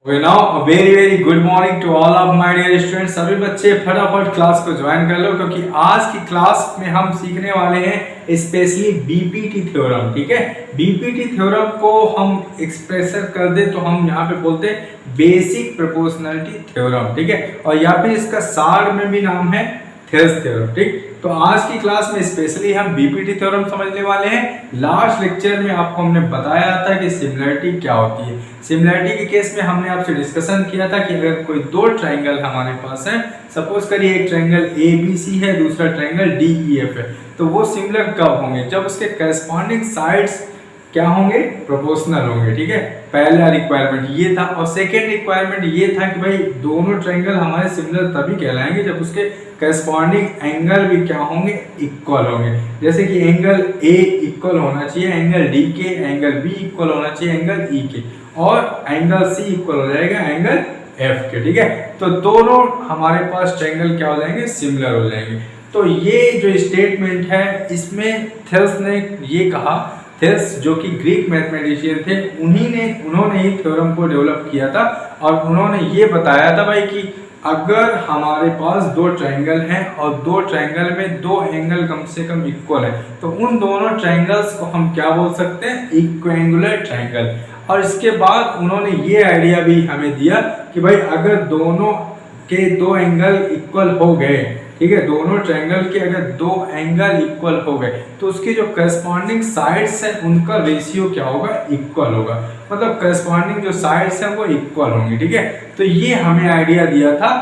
Okay now very very good morning to all of my dear students. सभी बच्चे फटाफट class को join कर लो क्योंकि आज की क्लास में हम सीखने वाले हैं स्पेशली बीपीटी थ्योरम। ठीक है, बीपीटी थ्योरम को हम एक्सप्रेस कर दे तो हम यहाँ पे बोलते हैं बेसिक प्रोपोर्शनलिटी थ्योरम। ठीक है, और यहाँ पे इसका सार में भी नाम है थेल्स थ्योरम। ठीक, तो आज की क्लास में स्पेशली हम बीपीटी थ्योरम समझने वाले हैं। लास्ट लेक्चर में आपको हमने बताया था कि सिमिलरिटी क्या होती है। सिमिलरिटी के केस में हमने आपसे डिस्कशन किया था कि अगर कोई दो ट्रायंगल हमारे पास है, सपोज करिए एक ट्रायंगल ABC है, दूसरा ट्रायंगल DEF है, तो वो सिमिलर कब होंगे? जब उसके करस्पॉन्डिंग साइड्स क्या होंगे? प्रोपोर्शनल होंगे। ठीक है, पहला रिक्वायरमेंट ये था। और सेकेंड रिक्वायरमेंट ये था कि भाई दोनों ट्रायंगल हमारे सिमिलर तभी कहलाएंगे जब उसके करस्पॉन्डिंग एंगल भी क्या होंगे? इक्वल होंगे। जैसे कि एंगल A इक्वल होना चाहिए एंगल D के, एंगल B इक्वल होना चाहिए एंगल E के, और एंगल C इक्वल हो जाएगा एंगल F के। ठीक है, तो दोनों हमारे पास ट्रायंगल क्या हो जाएंगे? सिमिलर हो जाएंगे। तो ये जो स्टेटमेंट है इसमें थेल्स ने ये कहा, थेल्स जो कि ग्रीक मैथमेटिशियन थे, उन्होंने ही थ्योरम को डेवलप किया था। और उन्होंने ये बताया था भाई कि अगर हमारे पास दो ट्रायंगल हैं और दो ट्रायंगल में दो एंगल कम से कम इक्वल है तो उन दोनों ट्रायंगल्स को हम क्या बोल सकते हैं? इक्विएंगुलर ट्रायंगल। और इसके बाद उन्होंने ये आइडिया भी हमें दिया कि भाई अगर दोनों के दो एंगल इक्वल हो गए, ठीक है, दोनों ट्रायंगल के अगर दो एंगल इक्वल हो गए तो उसकी जो करस्पॉन्डिंग साइड्स है उनका रेशियो क्या होगा? इक्वल होगा। मतलब करस्पॉन्डिंग जो साइड्स हैं वो इक्वल होंगी। ठीक है, तो ये हमें आइडिया दिया था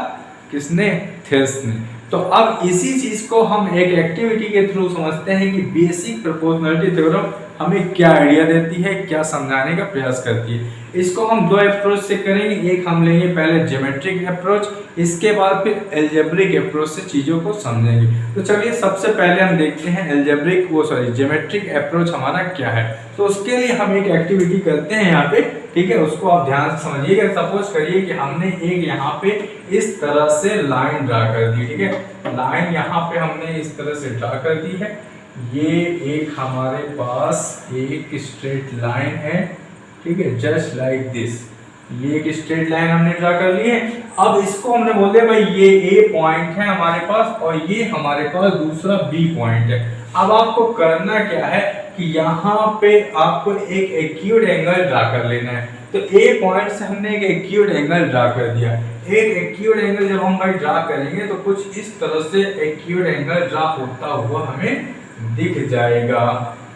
किसने? थेल्स ने। तो अब इसी चीज को हम एक एक्टिविटी के थ्रू समझते हैं कि बेसिक प्रोपोर्शनलिटी थ्योरम हमें क्या आइडिया देती है, क्या समझाने का प्रयास करती है। इसको हम दो अप्रोच से करेंगे। एक हम लेंगे पहले ज्योमेट्रिक अप्रोच, इसके बाद फिर एल्जेब्रिक अप्रोच से चीज़ों को समझेंगे। तो चलिए सबसे पहले हम देखते हैं ज्योमेट्रिक अप्रोच हमारा क्या है। तो उसके लिए हम एक एक्टिविटी करते हैं यहाँ पे। ठीक है, उसको आप ध्यान से समझिएगा। सपोज करिए कि हमने एक यहाँ पे इस तरह से लाइन ड्रा कर दी। ठीक है, लाइन यहाँ पे हमने इस तरह से ड्रा कर दी है। ये एक हमारे पास एक स्ट्रेट लाइन है। ठीक है, जस्ट लाइक दिस। ये एक स्ट्रेट लाइन हमने ड्रा कर ली है। अब इसको हमने बोल दिया भाई ये A पॉइंट है हमारे पास और ये हमारे पास दूसरा B पॉइंट है। अब आपको करना क्या है कि यहाँ पे आपको एक एक्यूट एंगल ड्रा कर लेना है। तो A पॉइंट से हमने एक एक्यूट एंगल ड्रा कर दिया। एक एक्यूट एंगल जब हम भाई ड्रा करेंगे तो कुछ इस तरह से एक्यूट एंगल ड्रा होता हुआ हमें दिख जाएगा।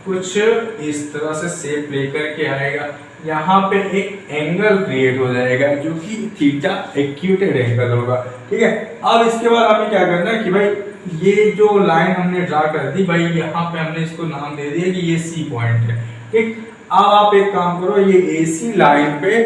कुछ इस तरह से शेप लेकर के आएगा। यहाँ पे एक एंगल क्रिएट हो जाएगा जो कि थीटा एक्यूटेड एंगल होगा। ठीक है, अब इसके बाद हमें क्या करना है कि भाई ये जो लाइन हमने ड्रा कर दी, भाई यहाँ पे हमने इसको नाम दे दिया कि ये C पॉइंट है। ठीक, अब आप एक काम करो, ये AC लाइन पे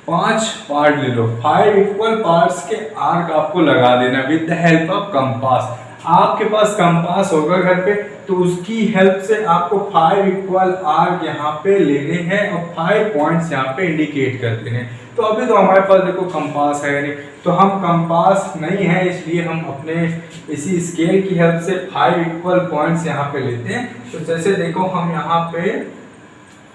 5 पार्ट ले लो, 5 इक्वल पार्ट्स के आर्क आपको लगा देना with the help of compass. आपके पास कंपास होगा घर पे तो उसकी हेल्प से आपको 5 इक्वल आर्क यहाँ पे लेने हैं और 5 पॉइंट्स यहाँ पे इंडिकेट कर देने हैं। तो अभी तो हमारे पास देखो कंपास है नहीं, तो हम कंपास नहीं है इसलिए हम अपने इसी स्केल की हेल्प से 5 इक्वल पॉइंट्स यहाँ पे लेते हैं। तो जैसे देखो हम यहाँ पे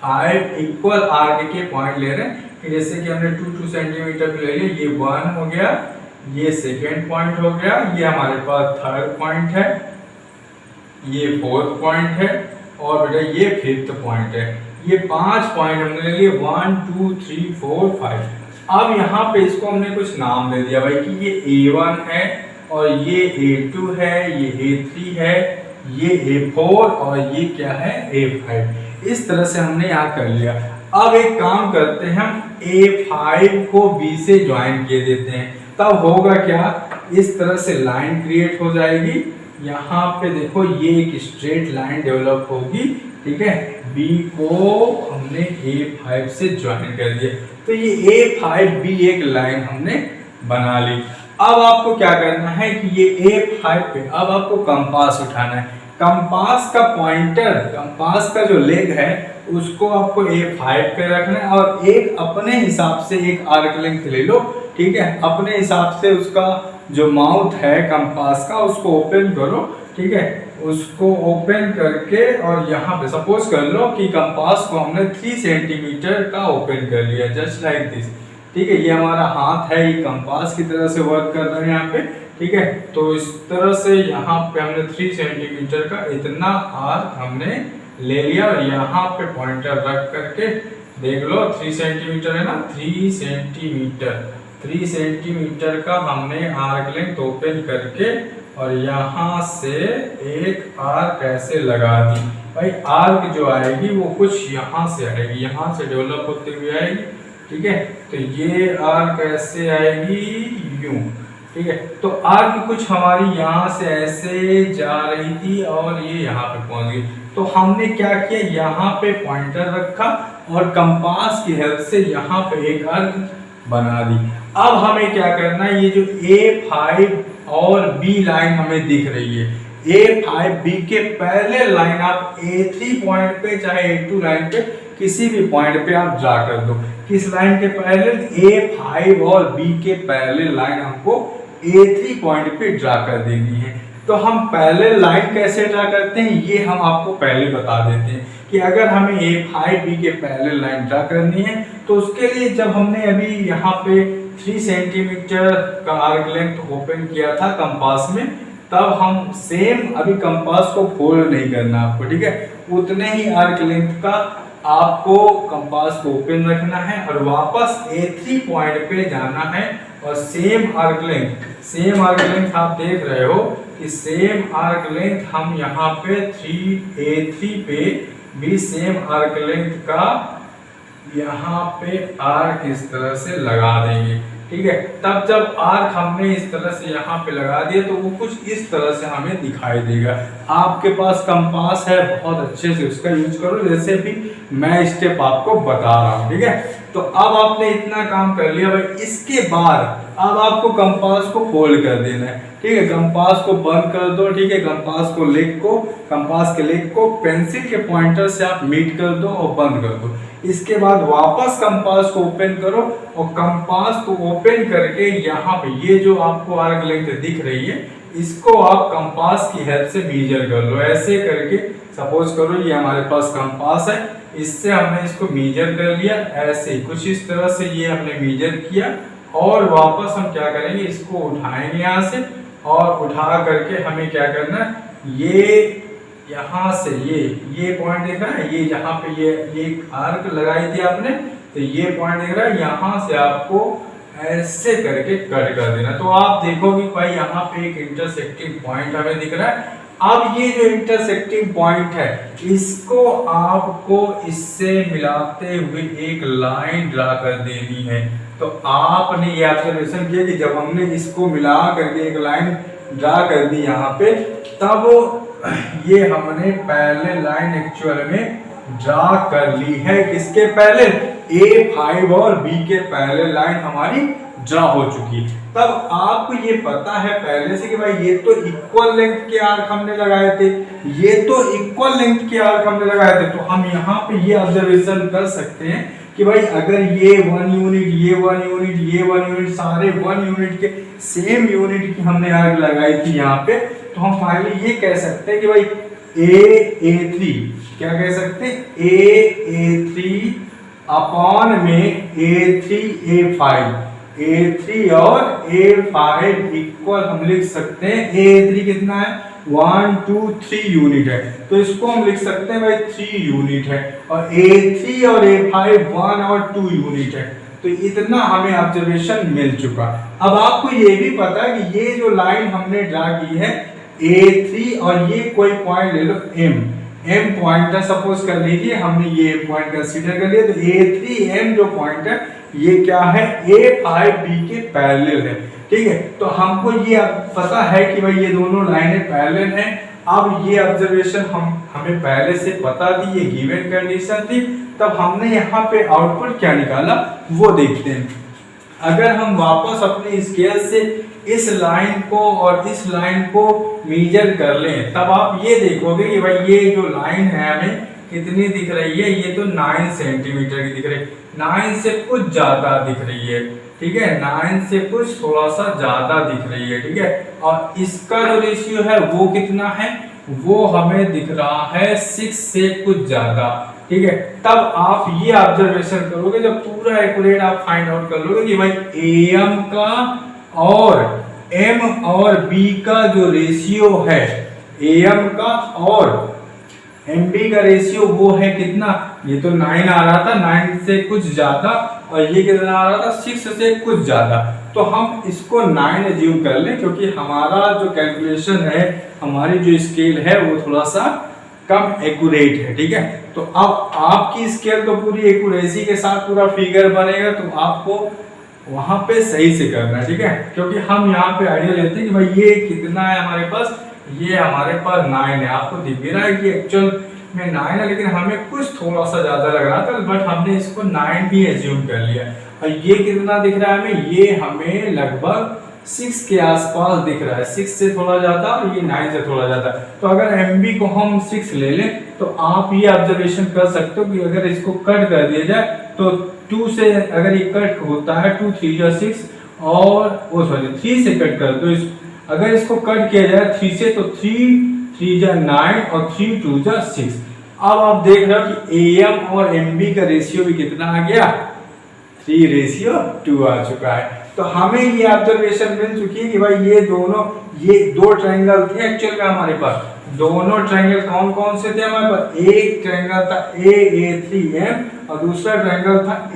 5 इक्वल आर्क के पॉइंट ले रहे हैं कि जैसे कि हमने 2 सेंटीमीटर ले लिया, ये 1 हो गया, ये सेकेंड पॉइंट हो गया, ये हमारे पास थर्ड पॉइंट है, ये फोर्थ पॉइंट है और बेटा ये फिफ्थ पॉइंट है। ये 5 पॉइंट हमने ले लिए, 1 2 3 4 5। अब यहाँ पे इसको हमने कुछ नाम दे दिया भाई कि ये A1 है और ये A2 है, ये A3 है, ये A4 और ये क्या है? A5। इस तरह से हमने यहाँ कर लिया। अब एक काम करते हैं, हम A5 को B से ज्वाइन किए देते हैं। तब होगा क्या? इस तरह से लाइन क्रिएट हो जाएगी। यहाँ पे देखो ये एक स्ट्रेट लाइन डेवलप होगी। ठीक है, B को हमने A5 से ज्वाइन कर दिया तो ये A5B एक लाइन हमने बना ली। अब आपको क्या करना है कि ये A5 पे अब आपको कंपास उठाना है। कंपास का पॉइंटर, कंपास का जो लेग है उसको आपको A5 पे रखना है और एक अपने हिसाब से एक आर्क लेंथ ले लो। ठीक है, अपने हिसाब से उसका जो माउथ है कंपास का उसको ओपन करो। ठीक है, उसको ओपन करके और यहाँ पे सपोज कर लो कि कंपास को हमने 3 सेंटीमीटर का ओपन कर लिया, जस्ट लाइक दिस। ठीक है। ये हमारा हाथ है, ये कंपास की तरह से वर्क कर रहा है यहाँ पे, ठीक है। तो इस तरह से यहाँ पे हमने 3 सेंटीमीटर का इतना आर्क हमने ले लिया और यहाँ पे पॉइंटर रख करके देख लो 3 सेंटीमीटर है ना, 3 सेंटीमीटर का हमने आर्क लेंथ ओपन करके और यहाँ से एक आर्क ऐसे लगा दी। भाई आर्क जो आएगी वो कुछ यहाँ से आएगी, यहाँ से डेवलप होते हुए आएगी, ठीक है। तो ये आर्क ऐसे आएगी यूं, ठीक है। तो आर्क कुछ हमारी यहाँ से ऐसे जा रही थी और ये यहाँ पे पहुंच गई। तो हमने क्या किया, यहाँ पे पॉइंटर रखा और कंपास की हेल्प से यहाँ पे एक आर्क बना दी। अब हमें क्या करना है, ये जो A5 और B लाइन हमें दिख रही है, A5 B के पैरेलल लाइन आप A3 पॉइंट पे चाहे A2 लाइन पे किसी भी पॉइंट पे आप ड्रा कर दो। किस लाइन के पैरेलल, A5 और B के पैरेलल लाइन हमको A3 पॉइंट पे ड्रा कर देनी है। तो हम पैरेलल लाइन कैसे ड्रा करते हैं ये हम आपको पहले बता देते हैं कि अगर हमें A5 B के पैरेलल लाइन ड्रा करनी है तो उसके लिए जब हमने अभी यहाँ पे 3 सेंटीमीटर का आर्क लेंथ ओपन किया था कंपास में, तब हम सेम अभी कंपास को फोल्ड नहीं करना आपको, ठीक है। उतने ही आर्क लेंथ का आपको कंपास को ओपन रखना है और वापस A3 पॉइंट पे जाना है और सेम आर्क लेंथ आप देख रहे हो कि सेम आर्क लेंथ हम यहाँ पे A3 पे भी सेम आर्क लेंथ का यहाँ पे आर्क इस तरह से लगा देंगे, ठीक है। तब जब आर्क हमने इस तरह से यहाँ पे लगा दिया तो वो कुछ इस तरह से हमें दिखाई देगा। आपके पास कंपास है, बहुत अच्छे से उसका यूज करो जैसे भी मैं स्टेप आपको बता रहा हूँ, ठीक है। तो अब आपने इतना काम कर लिया भाई, इसके बाद अब आपको कंपास को फोल्ड कर देना है, ठीक है। कंपास को बंद कर दो, ठीक है। कंपास के लेग को पेंसिल के पॉइंटर से आप मीट कर दो और बंद कर दो। इसके बाद वापस कंपास को ओपन करो और कंपास को ओपन करके यहाँ पे ये जो आपको आर्क लेंथ दिख रही है इसको आप कंपास की हेल्प से मेजर कर लो। ऐसे करके सपोज करो ये हमारे पास कंपास है, इससे हमने इसको मेजर कर लिया, ऐसे कुछ इस तरह से ये हमने मेजर किया और वापस हम क्या करेंगे, इसको उठाएंगे यहाँ से और उठा करके हमें क्या करना है, ये यहाँ से ये पॉइंट दिख रहा है, ये जहाँ पे ये आर्क लगाई थी आपने, तो ये पॉइंट दिख रहा है, यहाँ से आपको ऐसे करके कट कर देना। तो आप देखोगे भाई यहाँ पे एक इंटरसेक्टिंग पॉइंट हमें दिख रहा है। अब ये जो इंटरसेक्टिंग पॉइंट है इसको आपको इससे मिलाते हुए एक लाइन ड्रा कर देनी है। तो आपने ये ऑब्जर्वेशन किया कि जब हमने इसको मिला करके एक लाइन ड्रा कर दी यहाँ पे, तब ये हमने पहले लाइन एक्चुअल में ड्रा कर ली है। किसके पहले, A5 और B के पहले लाइन हमारी ड्रा हो चुकी है। तब आपको ये पता है पहले से कि भाई ये तो इक्वल लेंथ के आर्क हमने लगाए थे, तो हम यहाँ पे ये ऑब्जर्वेशन कर सकते हैं कि भाई अगर ये 1 यूनिट, ये 1 यूनिट, ये 1 यूनिट, सारे 1 यूनिट के सेम यूनिट की हमने आर्क लगाई थी यहाँ पे, तो हम फाइनली ये कह सकते हैं कि भाई A3 क्या कह सकते हैं, A3 अपॉन में A3 और A5 इक्वल हम लिख सकते हैं। A3 कितना है, 1 2 3 यूनिट है, तो इसको हम लिख सकते हैं भाई 3 यूनिट है, और A3 और A5 1 और 2 यूनिट है। तो इतना हमें ऑब्जर्वेशन मिल चुका। अब आपको ये भी पता है कि ये जो लाइन हमने ड्रा की है A3 और ये कोई पॉइंट ले लो M पॉइंट है, सपोज कर लीजिए हमने ये पॉइंट कंसीडर कर लिया, तो A3M जो पॉइंट है ये क्या है, A5B के पैरेलल है, ठीक है। तो हमको ये पता है कि भाई ये दोनों लाइनें पैरेलल हैं। अब ये ऑब्जर्वेशन हमें पहले से पता थी, ये गिवन कंडीशन थी, तब हमने यहाँ पे आउटपुट क्या निकाला वो देखते हैं। अगर हम वापस अपने स्केल से इस लाइन को और इस लाइन को मेजर कर लें, तब आप ये देखोगे कि भाई ये जो लाइन है हमें कितनी दिख रही है, ये तो 9 सेंटीमीटर की दिख रही है, 9 से कुछ ज्यादा दिख रही है, ठीक है, 9 से कुछ थोड़ा सा ज्यादा दिख रही है, ठीक है। और इसका जो रेशियो है वो कितना है, वो हमें दिख रहा है 6 से कुछ ज्यादा। ठीक है, तब आप ये ऑब्जर्वेशन करोगे, जब पूरा एक्यूरेट आप फाइंड आउट कर लोगे कि भाई एम का और एम और बी का जो रेशियो है, एम का और एम बी का रेशियो वो है कितना, ये तो 9 आ रहा था, 9 से कुछ ज्यादा, और ये कितना आ रहा था 6 से कुछ ज्यादा। तो हम इसको 9 एज्यूम कर लें, क्योंकि हमारा जो कैलकुलेशन है, हमारी जो स्केल है वो थोड़ा सा कम एक्यूरेट है। ठीक है, तो अब आपकी स्केल तो पूरी एक्यूरेसी के साथ पूरा फिगर बनेगा, तो आपको वहां पे सही से करना है। ठीक है, क्योंकि हम यहाँ पे आइडिया लेते हैं कि भाई ये कितना है हमारे पास, ये हमारे पास 9 है, आपको दिख भी रहा है कि एक्चुअल में 9 है, लेकिन हमें कुछ थोड़ा सा ज्यादा लग रहा था, बट हमने इसको 9 ही एज्यूम कर लिया। और ये कितना दिख रहा है हमें, ये हमें लगभग 6 के आसपास दिख रहा है, 6 से थोड़ा ज्यादा और ये 9 से थोड़ा ज्यादा। तो अगर एमबी को हम 6 ले लें, तो आप ये ऑब्जर्वेशन कर सकते हो कि अगर इसको कट कर दिया जाए तो 2 से अगर ये कट होता है, 2 3 जा 6 और वो सॉरी 3 से कट कर दो, अगर इसको कट किया जाए 3 से तो 3 3 जा 9 और 3 2 जा 6। अब आप देख रहे हो कि एएम और एमबी का रेशियो भी कितना आ गया, 3:2 आ चुका है। तो हमें ये ऑब्जर्वेशन मिल चुकी है कि भाई ये दो ट्रायंगल थे एक्चुअल में हमारे पास। दोनों ट्रायंगल कौन कौन से थे हमारे पास, एक ट्रायंगल था AA3M और दूसरा ट्रायंगल था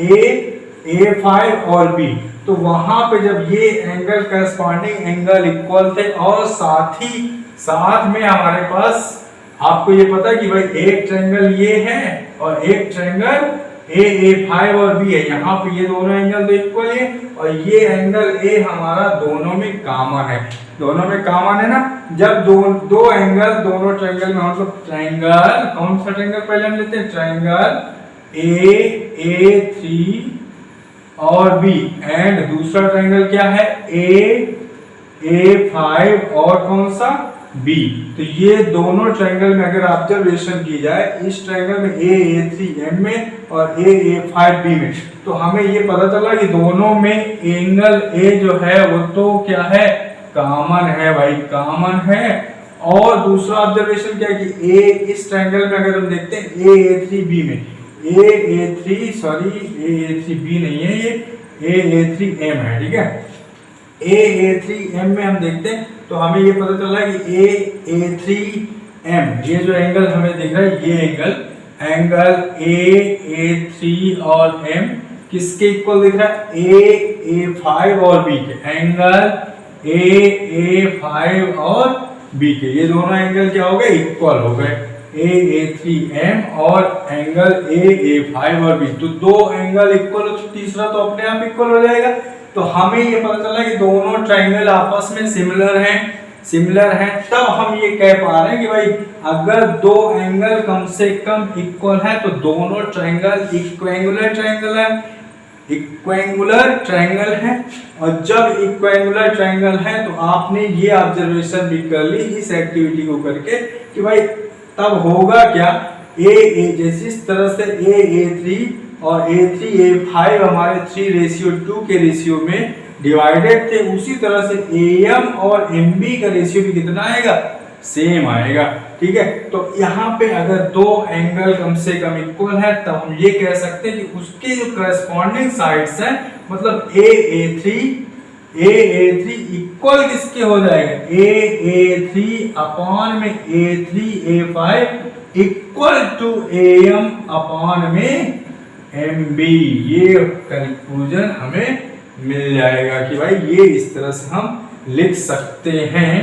A5 और B। तो वहां पे जब ये एंगल करस्पॉन्डिंग एंगल इक्वल थे और साथ में हमारे पास आपको ये पता है कि भाई एक ट्रायंगल ये है और एक ट्रायंगल A5 और B है, यहाँ पे ये दोनों एंगल तो इक्वल है और ये एंगल A हमारा दोनों में कॉमन है, दोनों में कॉमन है ना। जब दो एंगल दोनों ट्रायंगल में, मतलब ट्रायंगल कौन सा ट्रायंगल पहले हम लेते हैं, ट्रायंगल A3 और B एंड दूसरा ट्रायंगल क्या है A5 और कौन सा B। तो ये दोनों ट्रायंगल में अगर ऑब्जर्वेशन की जाए, इस ट्रायंगल में AA3M में और AA5B में, तो हमें ये पता चला कि दोनों में एंगल A जो है वो तो क्या है, कॉमन है भाई, कॉमन है। और दूसरा ऑब्जर्वेशन क्या है कि A इस ट्रायंगल में अगर हम देखते हैं AA3B में, AA3B नहीं है, ये AA3M है। ठीक है, AA3M में हम देखते हैं तो हमें ये पता चला कि AA3M ये जो एंगल हमें दिख रहा है, ये एंगल AA3 और M किसके इक्वल दिख रहा है, AA5 और B के, एंगल AA5 और B के, ये दोनों एंगल क्या हो गए, इक्वल हो गए, AA3M और एंगल AA5 और B। तो दो एंगल इक्वल हो, तीसरा तो अपने आप इक्वल हो जाएगा। तो हमें ये पता चला कि दोनों ट्रायंगल आपस में सिमिलर हैं, तब हम ये कह पा रहे हैं कि भाई अगर दो एंगल कम से कम इक्वल है तो दोनों ट्रायंगल इक्विएंगुलर ट्रायंगल है। और जब इक्विएंगुलर ट्रायंगल है तो आपने ये ऑब्जर्वेशन भी कर ली इस एक्टिविटी को करके कि भाई तब होगा क्या, जैसे इस तरह से AA3 और A3A5 हमारे 3:2 के रेशियो में डिवाइडेड थे, उसी तरह से AM और MB का रेशियो भी कितना आएगा, सेम आएगा। ठीक है, तो यहाँ पे अगर दो एंगल कम से कम इक्वल है तब हम ये कह सकते हैं कि उसके जो करस्पॉन्डिंग साइड्स हैं, मतलब AA3 इक्वल किसके हो जाएगा, AA3 अपॉन में A3A5 equal to AM upon में MB। ये कंक्लूजन हमें मिल जाएगा कि भाई ये इस तरह से हम लिख सकते हैं।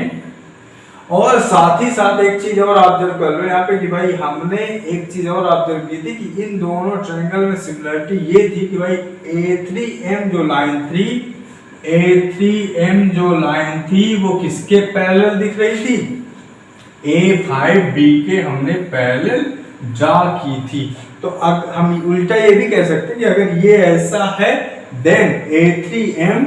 और साथ ही साथ एक चीज और ऑब्जर्व कर लो यहाँ पे कि भाई हमने एक चीज और ऑब्जर्व की थी कि इन दोनों ट्रायंगल में सिमिलरिटी ये थी कि भाई A3M जो लाइन थी वो किसके पैरेलल दिख रही थी, A5B के हमने पैरेलल ड्रा की थी। तो अब हम उल्टा ये भी कह सकते हैं कि अगर ये ऐसा है then A3M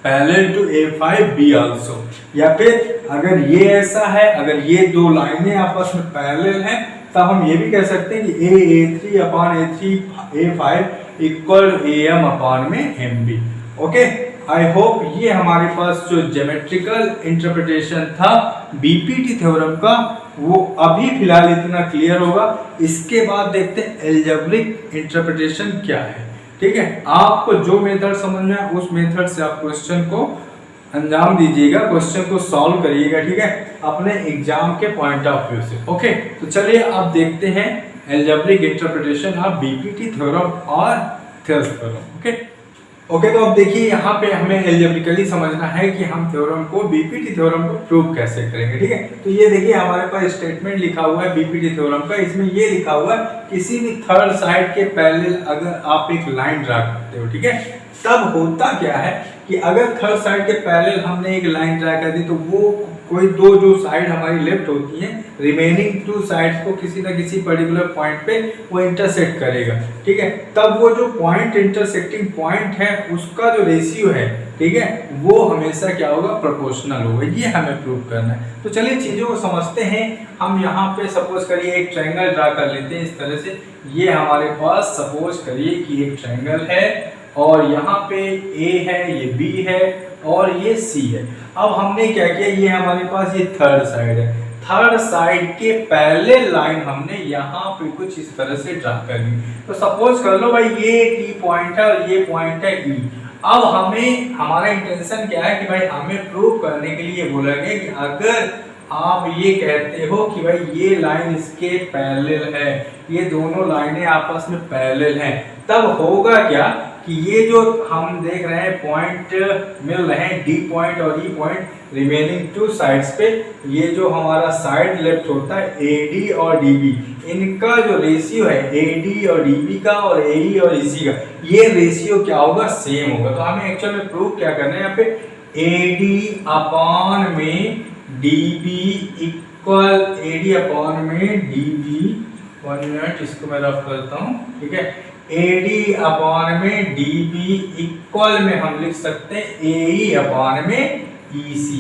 parallel to A5B also, या फिर अगर ये ऐसा है, अगर ये दो लाइनें आपस में पैरेलल हैं तब हम ये भी कह सकते हैं कि AA3 upon A5 equal AM upon में MB। ओके, आई होप ये हमारे पास जो ज्योमेट्रिकल इंटरप्रिटेशन था बीपीटी थ्योरम का वो अभी फिलहाल इतना क्लियर होगा। इसके बाद देखते हैं एल्जेब्रिक इंटरप्रिटेशन क्या है। ठीक है, आपको जो मेथड समझ में आए उस मेथड से आप क्वेश्चन को अंजाम दीजिएगा, क्वेश्चन को सॉल्व करिएगा। ठीक है, अपने एग्जाम के पॉइंट ऑफ व्यू से। ओके, तो चलिए अब देखते हैं algebraic interpretation of BPT theorem और थेल्स थ्योरम। ओके, तो अब देखिए यहाँ पे हमें एल्जेब्रिकली समझना है कि हम थ्योरम को बीपीटी थ्योरम को प्रूव कैसे करेंगे। ठीक है, तो ये देखिए हमारे पास स्टेटमेंट लिखा हुआ है बीपीटी थ्योरम का। इसमें ये लिखा हुआ है किसी भी थर्ड साइड के पैरेलल अगर आप एक लाइन ड्रा करते हो, ठीक है, तब होता क्या है कि अगर थर्ड साइड के पैरेलल हमने एक लाइन ड्रा कर दी तो वो कोई दो जो साइड हमारी लेफ्ट होती है, रिमेनिंग टू साइड्स को किसी ना किसी पर्टिकुलर पॉइंट पे वो इंटरसेक्ट करेगा। ठीक है, तब वो जो पॉइंट इंटरसेक्टिंग पॉइंट है उसका जो रेशियो है, ठीक है, वो हमेशा क्या होगा, प्रोपोर्शनल होगा। ये हमें प्रूव करना है। तो चलिए चीजों को समझते हैं। हम यहाँ पे सपोज करिए एक ट्रायंगल ड्रा कर लेते हैं इस तरह से। ये हमारे पास सपोज करिए कि एक ट्रायंगल है और यहाँ पे ए है, ये बी है और ये सी है। अब हमने क्या किया, ये हमारे पास ये थर्ड साइड है, थर्ड साइड के पैरेलल लाइन हमने यहाँ पे कुछ इस तरह से ड्रा कर ली। तो सपोज कर लो भाई ये टी पॉइंट है और ये पॉइंट है ई। अब हमें हमारा इंटेंशन क्या है कि भाई हमें प्रूव करने के लिए बोला गया कि अगर आप ये कहते हो कि भाई ये लाइन इसके पैरेलल है, ये दोनों लाइनें आपस में पैरेलल हैं, तब होगा क्या कि ये जो हम देख रहे हैं पॉइंट मिल रहे हैं डी पॉइंट और ई पॉइंट, रिमेनिंग टू साइड्स पे, ये जो हमारा साइड लेफ्ट होता है ए डी और डी बी, इनका जो रेशियो है ए डी और डी बी का और ए ई और ई सी का, ये रेशियो क्या होगा, सेम होगा। तो हमें एक्चुअल में प्रूव क्या करना है, यहाँ पे ए डी अपॉन में D B equal, A D upon में डी बी, 1 मिनट इसको मैं रफ करता हूँ। ठीक है, AD अपॉन में DB इक्वल में हम लिख सकते हैं AE अपॉन में EC।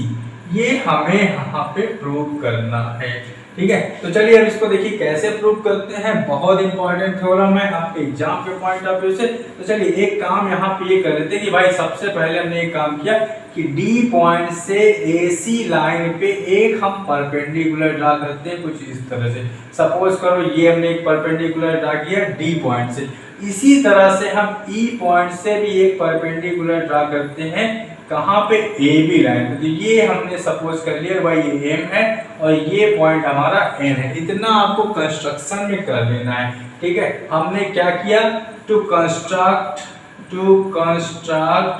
ये हमें यहाँ पे प्रूव करना है। ठीक है, तो चलिए अब इसको देखिए कैसे प्रूव करते हैं। बहुत इंपॉर्टेंट थ्योरम है आपके एग्जाम के पॉइंट ऑफ व्यू से। तो चलिए एक काम यहाँ पे ये कर लेते हैं कि भाई सबसे पहले हमने एक काम किया कि D पॉइंट से AC लाइन पे एक हम परपेंडिकुलर ड्रा करते हैं कुछ इस तरह से। सपोज करो ये हमने एक परपेंडिकुलर ड्रा किया D पॉइंट से, इसी तरह से हम E पॉइंट से भी एक परपेंडिकुलर ड्रा करते हैं, कहाँ पे, AB लाइन पे। तो ये हमने सपोज कर लिया भाई ये M है और ये पॉइंट हमारा N है। इतना आपको कंस्ट्रक्शन में कर लेना है। ठीक है, हमने क्या किया, टू कंस्ट्रक्ट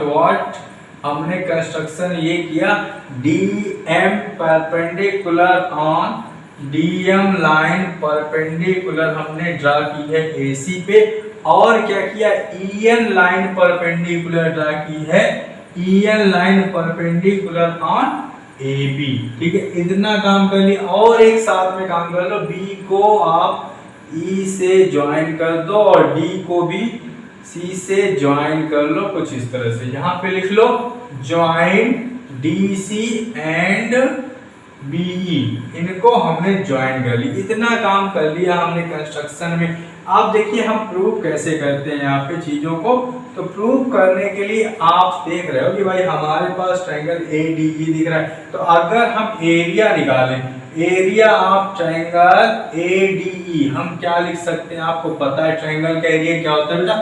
व्हाट, हमने कंस्ट्रक्शन ये किया DM perpendicular on DM line perpendicular हमने ड्रा की है AC पे, और क्या किया, EN लाइन परपेंडिकुलर ड्रा की है, EN line perpendicular on AB। ठीक है, इतना काम कर लिया। और एक साथ में काम कर लो, B को आप E से ज्वाइन कर दो और D को भी C से ज्वाइन कर लो कुछ इस तरह से। यहाँ पे लिख लो ज्वाइन DC एंड BE, इनको हमने ज्वाइन कर ली। इतना काम कर लिया हमने कंस्ट्रक्शन में। आप देखिए हम प्रूव कैसे करते हैं यहाँ पे चीजों को। तो प्रूव करने के लिए आप देख रहे हो कि भाई हमारे पास ट्रायंगल ADE दिख रहा है। तो अगर हम एरिया निकालें, एरिया ऑफ ट्रायंगल ADE हम क्या लिख सकते हैं, आपको पता है ट्रायंगल का एरिया क्या होता है बेटा,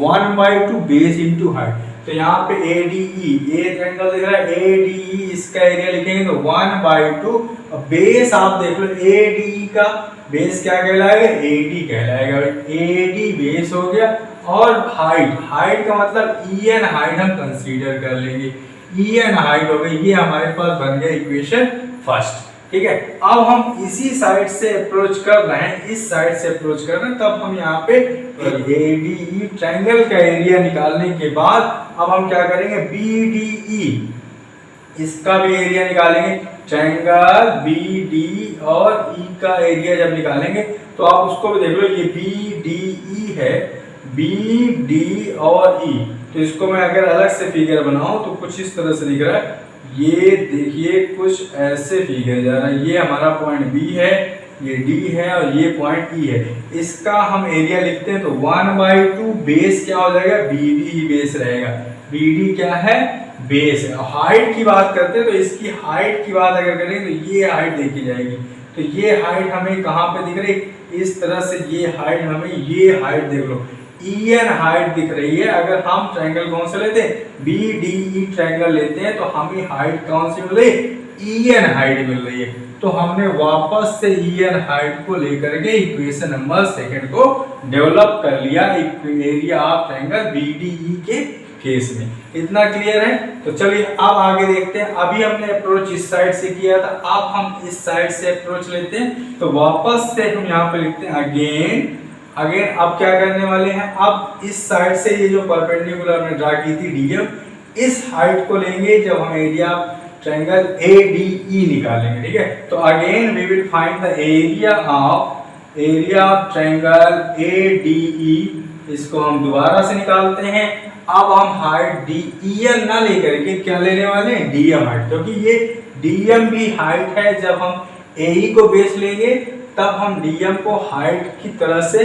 1/2 बेस इंटू हाइट। तो यहाँ पे ADE, ये ट्रायंगल दिख रहा है ADE, इसका एरिया लिखेंगे तो 1/2। बेस आप देख लो ADE का बेस क्या कहलाएगा, AD कहलाएगा। AD बेस हो गया और हाइट, हाइट का मतलब EN हाइट हम कंसीडर कर लेंगे। EN हाइट हो गई, ये हमारे पास बन गया इक्वेशन फर्स्ट। ठीक है, अब हम इसी साइड से अप्रोच कर रहे हैं, इस साइड से अप्रोच कर रहे हैं, तब हम यहाँ पे ADE ट्रायंगल का एरिया निकालने के बाद अब हम क्या करेंगे, BDE इसका भी एरिया निकालेंगे। ट्रायंगल BD और E का एरिया जब निकालेंगे तो आप उसको भी देख लो, ये BDE है, BD और E। तो इसको मैं अगर अलग से फिगर बनाऊं तो कुछ इस तरह से दिख रहा है। ये देखिए कुछ ऐसे फिगर जा रहा है। ये हमारा पॉइंट B है, ये D है और ये पॉइंट E है। इसका हम एरिया लिखते हैं तो 1/2 बेस क्या हो जाएगा, BD ही बेस रहेगा। BD क्या है, बेस है। हाइट की बात करते हैं तो इसकी हाइट की बात अगर करें तो ये हाइट देखी जाएगी, तो ये हाइट हमें कहाँ पे दिख रही, इस तरह से ये हाइट हमें, ये हाइट देख लो EN हाइट दिख रही है। अगर हम ट्रायंगल कौन सा लेते हैं, BDE ट्रायंगल लेते हैं, तो हमें हाइट कौन सी मिल रही है, EN हाइट मिल रही है। तो हमने वापस से EN हाइट को लेकर के इक्वेशन नंबर सेकंड को डेवलप कर लिया एरिया ऑफ ट्रायंगल BDE के केस में। इतना क्लियर है। तो चलिए अब आगे देखते हैं। अभी हमने अप्रोच इस साइड से किया था, अब हम इस साइड से अप्रोच लेते हैं। तो वापस से हम यहाँ पे लिखते हैं अगेन। अब क्या करने वाले हैं, अब इस साइड से ये जो परपेंडिकुलर हमने ड्रा की थी DM, इस हाइट को लेंगे जब हम एरिया ट्रायंगल ADE निकालेंगे। ठीक है, तो again we will find the area of triangle ADE। इसको हम दोबारा से निकालते हैं। अब हम हाइट DEN ना लेकर के क्या लेने वाले हैं, DM हाइट, क्योंकि ये DM भी हाइट है। जब हम AE को बेस लेंगे तब हम DM को हाइट की तरह से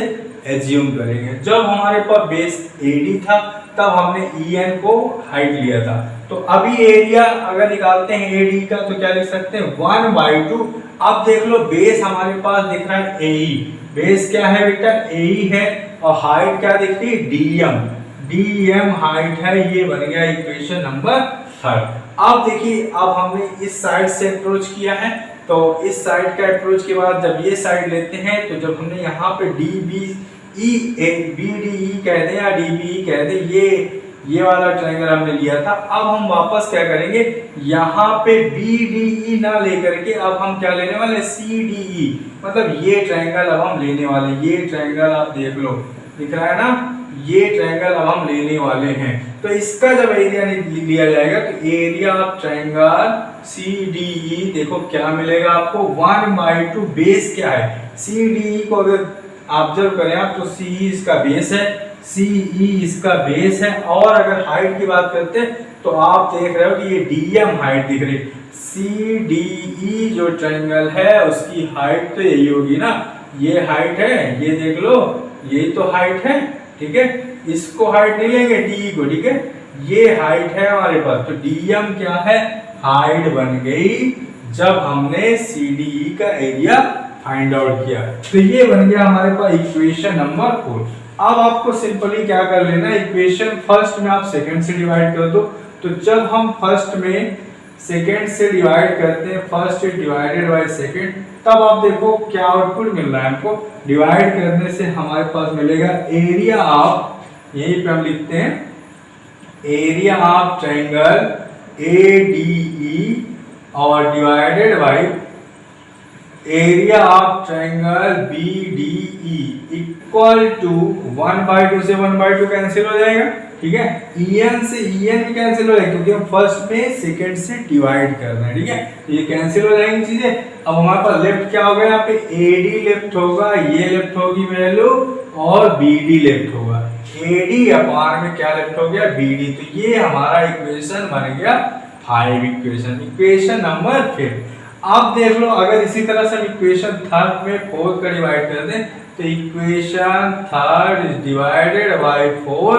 एज्यूम करेंगे। जब हमारे पास बेस AD था तब हमने EN को हाइट लिया था। तो अभी एरिया अगर निकालते हैं AD का तो क्या लिख सकते हैं, 1/2। अब देख लो बेस हमारे पास दिख रहा है AE, बेस क्या है बेटा, AE है, और हाइट क्या दिख रही है, DM हाइट है। ये बन गया इक्वेशन नंबर 3। अब देखिए, अब हमने इस साइड से अप्रोच किया है, तो इस साइड का अप्रोच के बाद जब ये साइड लेते हैं, तो जब हमने यहाँ पे BDE कह दें या DBE कह दें, ये वाला ट्रायंगल हमने लिया था। अब हम वापस क्या करेंगे, यहाँ पे BDE ना लेकर के अब हम क्या लेने वाले, CDE, मतलब ये ट्रायंगल अब हम लेने वाले। ये ट्रायंगल आप देख लो, दिख रहा है ना, ये ट्रायंगल अब हम लेने वाले हैं। तो इसका जब एरिया लिया जाएगा तो एरिया ऑफ ट्रायंगल CDE देखो क्या मिलेगा आपको, 1/2। बेस क्या है, CDE को अगर ऑब्जर्व करें आप तो CE इसका बेस है, CE इसका बेस है। और अगर हाइट की बात करते हैं तो आप देख रहे हो कि ये DM हाइट दिख रही है। CDE जो ट्रायंगल है उसकी हाइट तो यही होगी ना, ये हाइट है, ये देख लो, ये तो हाइट है। ठीक है, इसको हाइट नहीं लेंगे DE को, ठीक है, ये हाइट है हमारे पास। तो DM क्या है, हाइट बन गई जब हमने CDE का एरिया फाइंड आउट किया। तो ये बन गया हमारे पास इक्वेशन नंबर 4। अब आपको सिंपली क्या कर लेना, इक्वेशन फर्स्ट में आप सेकंड से डिवाइड कर दो। तो जब हम फर्स्ट में सेकंड से डिवाइड करते हैं, फर्स्ट डिवाइडेड बाय सेकंड, तब आप देखो क्या आउटपुट मिल रहा है हमको। डिवाइड करने से हमारे पास मिलेगा एरिया ऑफ, यहीं पे हम लिखते हैं एरिया ऑफ ट्रायंगल ADE और divided by area of triangle BDE equal to 1/2 से 1/2 कैंसिल हो जाएगा। ठीक है, EN से EN भी कैंसिल हो जाएगा क्योंकि हम फर्स्ट में सेकंड से डिवाइड कर रहे हैं। ठीक है, तो ये कैंसिल हो जाएंगी चीजें। अब हमारे पास लेफ्ट क्या होगा, यहाँ पे AD लेफ्ट होगा, ये लेफ्ट होगी वैल्यू, और BD लेफ्ट होगा। AD अपान में क्या लेफ्ट हो गया, BD। तो ये हमारा इक्वेशन बन गया 5 इक्वेशन नंबर 5। अब देख लो, अगर इसी तरह से हम इक्वेशन थर्ड में 4 का डिवाइड कर दें तो equation third is divided by 4,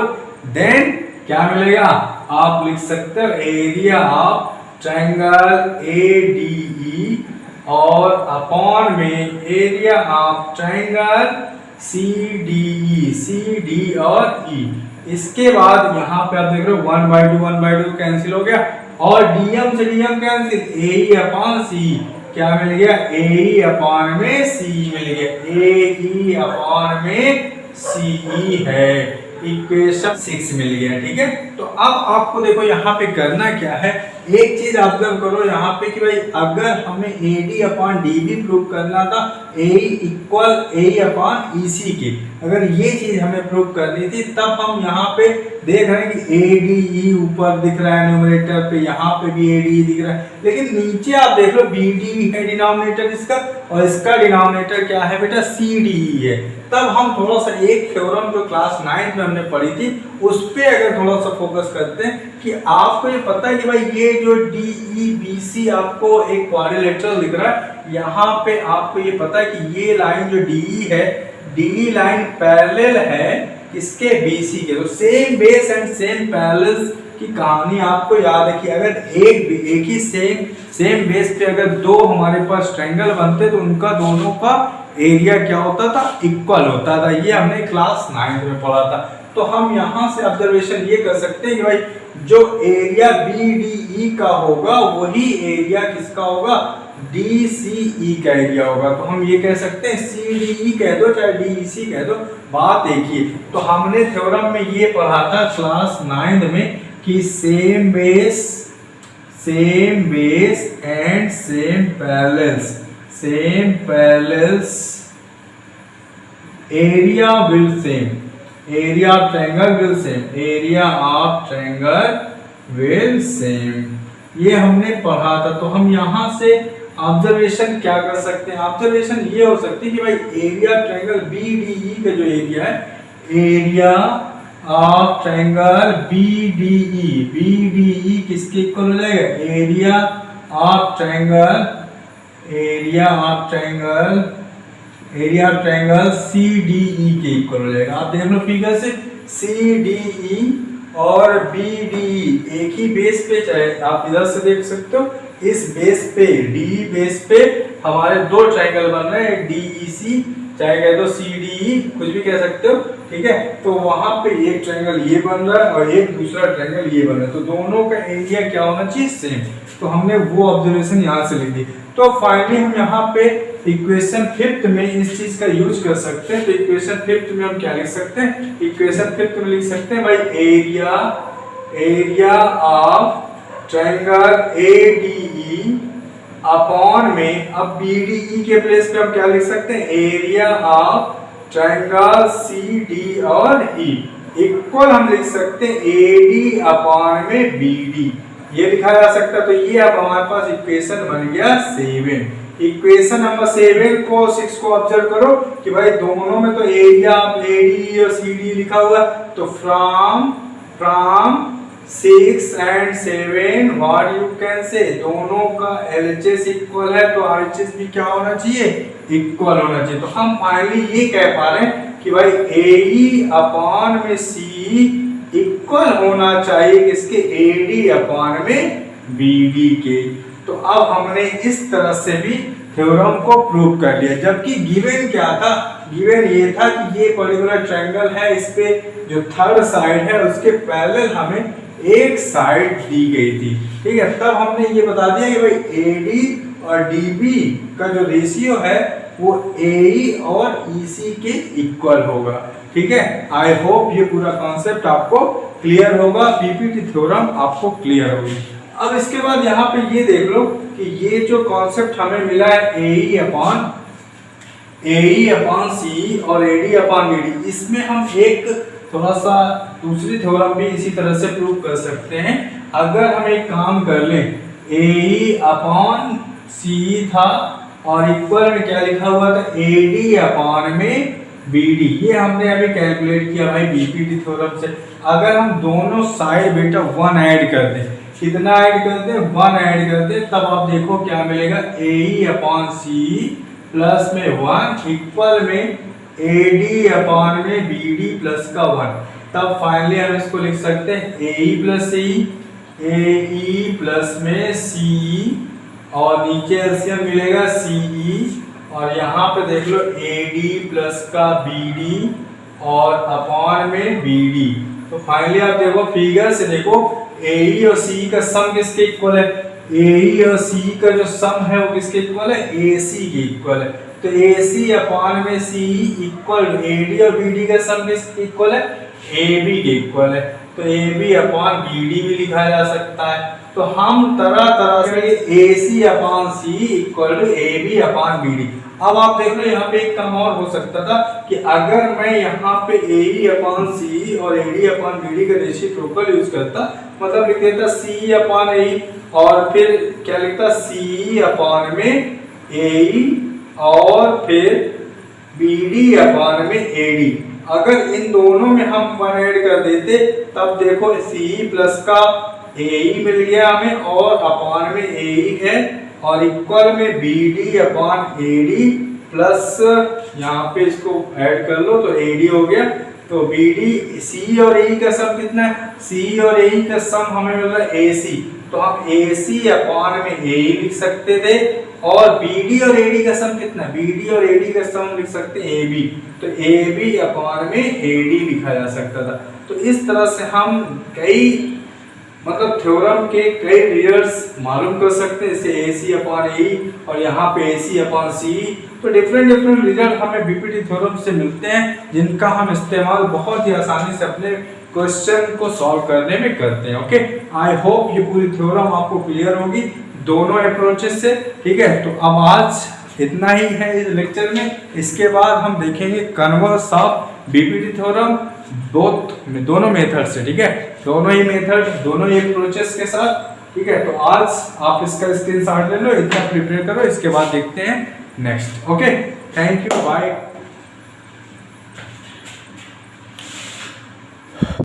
then क्या मिलेगा, आप लिख सकते हो एरिया ऑफ ट्रायंगल ADE और अपॉन में area of triangle CDE, CD और E। इसके बाद यहाँ पे आप देख रहे हो 1/2 कैंसिल हो गया, और DM से DM cancel, AE upon CE क्या मिल गया, AE अपॉन में CE मिल गया, AE अपॉन में CE है। इक्वेशन 6 मिल गया। ठीक है, तो अब आपको देखो यहाँ पे करना क्या है, एक चीज ऑब्जर्व करो यहाँ पे कि भाई अगर हमें AD अपॉन DB प्रूव करना था AE equal AE upon EC के, अगर ये चीज हमें प्रूव करनी थी, तब हम यहाँ पे देख रहे हैं कि ADE ऊपर दिख रहा है न्यूमरेटर पे, यहाँ पे भी ADE दिख रहा है, लेकिन नीचे आप देख लो BD है डिनोमिनेटर इसका, और इसका डिनोमिनेटर क्या है बेटा, CDE है। तब हम थोड़ा सा एक थ्योरम जो क्लास 9 में हमने पढ़ी थी उस पे अगर थोड़ा सा फोकस करते हैं कि आपको ये पता है कि भाई ये जो DEBC आपको एक क्वाड्रिलेटरल दिख रहा है, यहाँ पे आपको ये पता है कि ये लाइन जो DE है, DE लाइन पैरेलल है इसके BC के। तो same base and same parallels की कहानी आपको याद है कि अगर एक ही सेम सेम बेस पे अगर दो हमारे पास ट्रायंगल बनते तो उनका दोनों का एरिया क्या होता था, इक्वल होता था। ये हमने क्लास 9 में पढ़ा था। तो हम यहाँ से ऑब्जर्वेशन ये कर सकते हैं कि भाई जो एरिया BDE का होगा वही एरिया किसका होगा, DCE का एरिया होगा। तो हम ये कह सकते हैं CDE कह दो चाहे DEC कह दो, बात एक ही। तो हमने थ्योरम में ये पढ़ा था क्लास 9 में कि same base and same parallels area will same, area of triangle will same, ये हमने पढ़ा था। तो हम यहाँ से ऑब्जर्वेशन क्या कर सकते हैं, ऑब्जर्वेशन ये हो सकती है कि भाई एरिया ट्रायंगल BDE का जो एरिया है, एरिया ऑफ ट्रायंगल BDE किसके इक्वल हो जाएगा, एरिया ऑफ ट्रायंगल CDE के इक्वल हो जाएगा। आप देख लो फिगर से, CDE और BDE एक ही बेस पे, चाहे आप इधर से देख सकते हो, इस बेस पे DE बेस पे हमारे दो ट्रायंगल बन रहे हैं, DEC चाहे कह दो CDE, कुछ भी कह सकते हो, ठीक है। तो वहां पे एक ट्रायंगल ये बन रहा है और एक दूसरा ट्रायंगल ये बन रहा है, तो दोनों का एरिया क्या होना चाहिए, सेम। तो हमने वो ऑब्जर्वेशन यहाँ से लिख दी। तो फाइनली हम यहाँ पे इक्वेशन 5 में इस चीज का यूज कर सकते हैं। तो इक्वेशन 5 में हम क्या लिख सकते हैं, इक्वेशन 5 में लिख सकते हैं भाई area of triangle ADE upon में, अब BDE के प्लेस पे हम क्या लिख सकते हैं, एरिया ऑफ ट्रायंगल CD और E इक्वल हम लिख सकते हैं AD अपॉन में BD, ये लिखा जा सकता है। तो ये अब हमारे पास इक्वेशन बन गया 7। इक्वेशन नंबर 7 को 6 को ऑब्जर्व करो कि भाई दोनों में तो एरिया ऑफ AD और CD लिखा हुआ है। तो from 6 and 7 what you can say, दोनों का LHS इक्वल है तो RHS भी क्या होना चाहिए, इक्वल होना चाहिए। तो हम फाइनली ये कह पा रहे हैं कि भाई AE अपॉन में C इक्वल होना चाहिए किसके, AD अपॉन में BD के। तो अब हमने इस तरह से भी थ्योरम को प्रूव कर लिया। जबकि गिवन क्या था, गिवन ये था कि ये पर्टिकुलर ट्रायंगल है, इस पे जो थर्ड साइड है उसके पैरेलल हमें एक साइड दी गई थी, ठीक है। तब हमने ये बता दिया कि भाई AD और DB का जो रेशियो है वो AE और EC के इक्वल होगा, ठीक है। आई होप ये पूरा कॉन्सेप्ट आपको क्लियर होगा, PPT थ्योरम आपको क्लियर होगी। अब इसके बाद यहाँ पे ये देख लो कि ये जो कॉन्सेप्ट हमें मिला है AE अपॉन C और AD अपॉन BD, इसमें हम एक थोड़ा सा दूसरी थ्योरम भी इसी तरह से प्रूव कर सकते हैं। अगर हम एक काम कर लें, AE अपॉन C था और इक्वल में क्या लिखा हुआ था, AD अपॉन में BD, ये हमने अभी कैलकुलेट किया भाई BPT थ्योरम से। अगर हम दोनों साइड बेटा 1 ऐड कर दें, कितना ऐड कर दें, 1 ऐड कर दें, तब आप देखो क्या मिलेगा, AE अपॉन C प्लस में 1 इक्वल में AD अपॉन में BD प्लस का 1। तब फाइनली हम इसको लिख सकते हैं AE plus C, AE plus में CE और नीचे एलसीएम मिलेगा CE, और यहाँ पे देख लो AD प्लस का BD और अपॉन में BD। तो फाइनली आप देखो फिगर से देखो AE और CE का सम किसके इक्वल है, AE और CE का जो सम है वो किसके इक्वल है, AC के इक्वल है। तो AC अपॉन में CE इक्वल AD और BD का सम किसके इक्वल है, AB के इक्वल है। तो AB अपॉन BD भी लिखा जा सकता है। तो हम तरह तरह से AC upon C equal to AB upon BD। अब आप देख लो यहाँ पे एक काम और हो सकता था कि अगर मैं यहाँ पे AE अपॉन C और AD अपॉन BD का रेसिप्रोकल यूज करता, मतलब लिख देता CE अपॉन AE और फिर क्या लिखता CE अपॉन में AE और फिर BD अपॉन में AD। अगर इन दोनों में हम 1 ऐड कर देते तब देखो CE प्लस का AE मिल गया हमें और अपॉन में AE है और इक्वल में BD अपॉन AD प्लस यहाँ पे इसको ऐड कर लो तो AD हो गया। तो बी डी सी और ए का सम कितना है, सी और ए का सम हमें मिल रहा है ए सी, तो हम ए सी अपॉन में ए लिख सकते थे, और बी डी और ए डी का सम कितना, बी डी और ए डी का सम लिख सकते हैं ए बी, तो ए बी अपॉन में ए डी लिखा जा सकता था। तो इस तरह से हम कई मतलब थ्योरम के कई रिजल्ट्स मालूम कर सकते हैं, जैसे ए सी अपॉन ए और यहाँ पे ए सी अपॉन सी। तो डिफरेंट रिजल्ट हमें बीपीटी थ्योरम से मिलते हैं, जिनका हम इस्तेमाल बहुत ही आसानी से अपने क्वेश्चन को सॉल्व करने में करते हैं। ओके, आई होप ये पूरी थ्योरम आपको क्लियर होगी दोनों अप्रोचेस से। ठीक है, तो अब आज इतना ही है इस लेक्चर में। इसके बाद हम देखेंगे कन्वर्स ऑफ बीपीटी थ्योरम दोनों मेथड से। ठीक है, दोनों ही मेथड, दोनों ही अप्रोचेस के साथ। ठीक है, तो आज आप इसका स्क्रीनशॉट ले लो, इतना प्रिपेयर करो, इसके बाद देखते हैं next. Okay, thank you, bye.